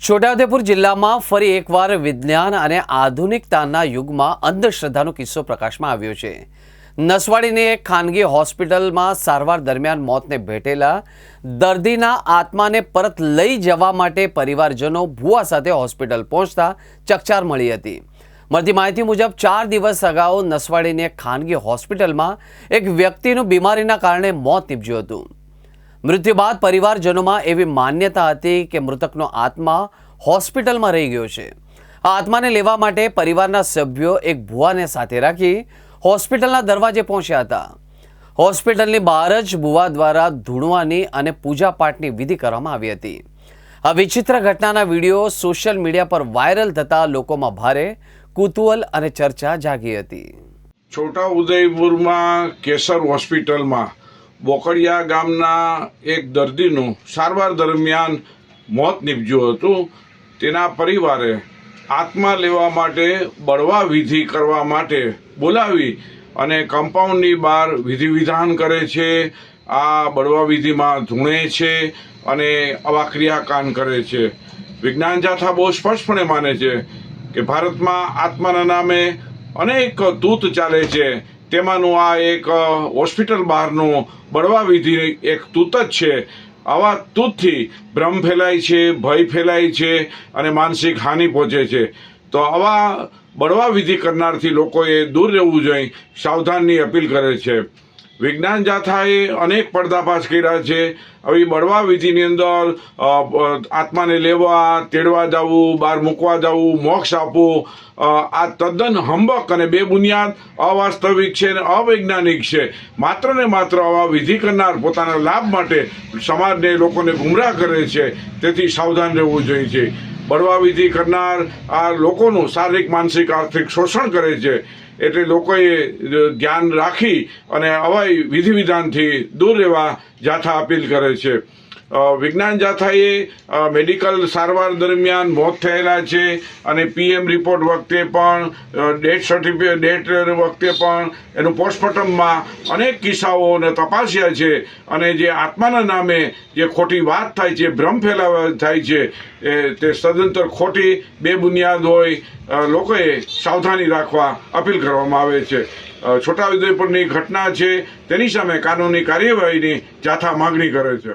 છોટાઉદેપુર જિલ્લામાં ફરી એકવાર વિજ્ઞાન અને આધુનિકતાના યુગમાં અંધશ્રદ્ધાનો કિસ્સો પ્રકાશમાં આવ્યો છે। નસવાડીની એક ખાનગી હોસ્પિટલમાં સારવાર દરમિયાન મોતને ભેટેલા દર્દીના આત્માને પરત લઈ જવા માટે પરિવારજનો ભુવા સાથે હોસ્પિટલ પહોંચતા ચકચાર મળી હતી। મળતી માહિતી મુજબ 4 દિવસ અગાઉ નસવાડીની એક ખાનગી હોસ્પિટલમાં એક વ્યક્તિનું બીમારીના કારણે મોત નીપજ્યું હતું। મૃત્યુ બાદ પરિવારજનોમાં એવી માન્યતા હતી કે મૃતકનો આત્મા હોસ્પિટલમાં રહી ગયો છે। આ આત્માને લેવા માટે પરિવારના સભ્યો એક ભુવાને સાથે રાખી હોસ્પિટલના દરવાજે પહોંચ્યા હતા। હોસ્પિટલની બહાર જ ભુવા દ્વારા ધૂણવાની અને પૂજાપાઠની વિધિ કરવામાં આવી હતી। આ વિચિત્ર ઘટનાના વિડીયો સોશિયલ મીડિયા પર વાયરલ થતા લોકોમાં ભારે કુતૂહલ અને ચર્ચા જાગી હતી। છોટાઉદેપુરમાં કેસર હોસ્પિટલમાં બોકડિયા ગામના એક દર્દીનું સારવાર દરમિયાન મોત નીપજ્યું હતું। તેના પરિવારે આત્મા લેવા માટે બળવા વિધિ કરવા માટે બોલાવી અને કમ્પાઉન્ડની બહાર વિધિ વિધાન કરે છે। આ બળવા વિધિમાં ધૂણે છે અને આવા ક્રિયાકાંડ કરે છે। વિજ્ઞાન જાથા બહુ સ્પષ્ટપણે માને છે કે ભારતમાં આત્માના નામે અનેક તૂત ચાલે છે। તેમાંનું આ એક હોસ્પિટલ બહારનું બળવા વિધિ એક તૂત જ છે। આવા તૂતથી ભ્રમ ફેલાય છે, ભય ફેલાય છે અને માનસિક હાનિ પહોંચે છે। તો આવા બળવા વિધિ કરનારથી લોકોએ દૂર રહેવું જોઈએ, સાવધાનની અપીલ કરે છે। વિજ્ઞાન જાથાએ અનેક પર્દાફાશ કર્યા છે। આવી બળવા વિધિની અંદર આત્માને લેવા, તેડવા જવું, બહાર મૂકવા જવું, મોક્ષ આપવું, આ તદ્દન હંબક અને બેબુનિયાદ, અવાસ્તવિક છે અને અવૈજ્ઞાનિક છે। માત્ર ને માત્ર આવા વિધિ કરનાર પોતાના લાભ માટે સમાજને, લોકોને ગુમરાહ કરે છે। તેથી સાવધાન રહેવું જોઈએ। બળવા વિધિ કરનાર આ લોકોનું શારીરિક, માનસિક, આર્થિક શોષણ કરે છે। એટલે લોકોએ ધ્યાન રાખી અને આવા વિધિ વિધાનથી દૂર રહેવા જાથા અપીલ કરે છે। વિજ્ઞાન જાથાએ મેડિકલ સારવાર દરમિયાન મોત થયેલા છે અને પીએમ રિપોર્ટ વખતે પણ, ડેથ સર્ટિફિકેટ વખતે પણ, એનું પોસ્ટમોર્ટમમાં અનેક કિસ્સાઓને તપાસ્યા છે। અને જે આત્માના નામે જે ખોટી વાત થાય છે, ભ્રમ ફેલાવા થાય છે, તે સદંતર ખોટી, બેબુનિયાદ હોય। લોકોએ સાવધાની રાખવા અપીલ કરવામાં આવે છે। છોટાઉદેપુરની ઘટના છે, તેની સામે કાનૂની કાર્યવાહીની જાથા માગણી કરે છે।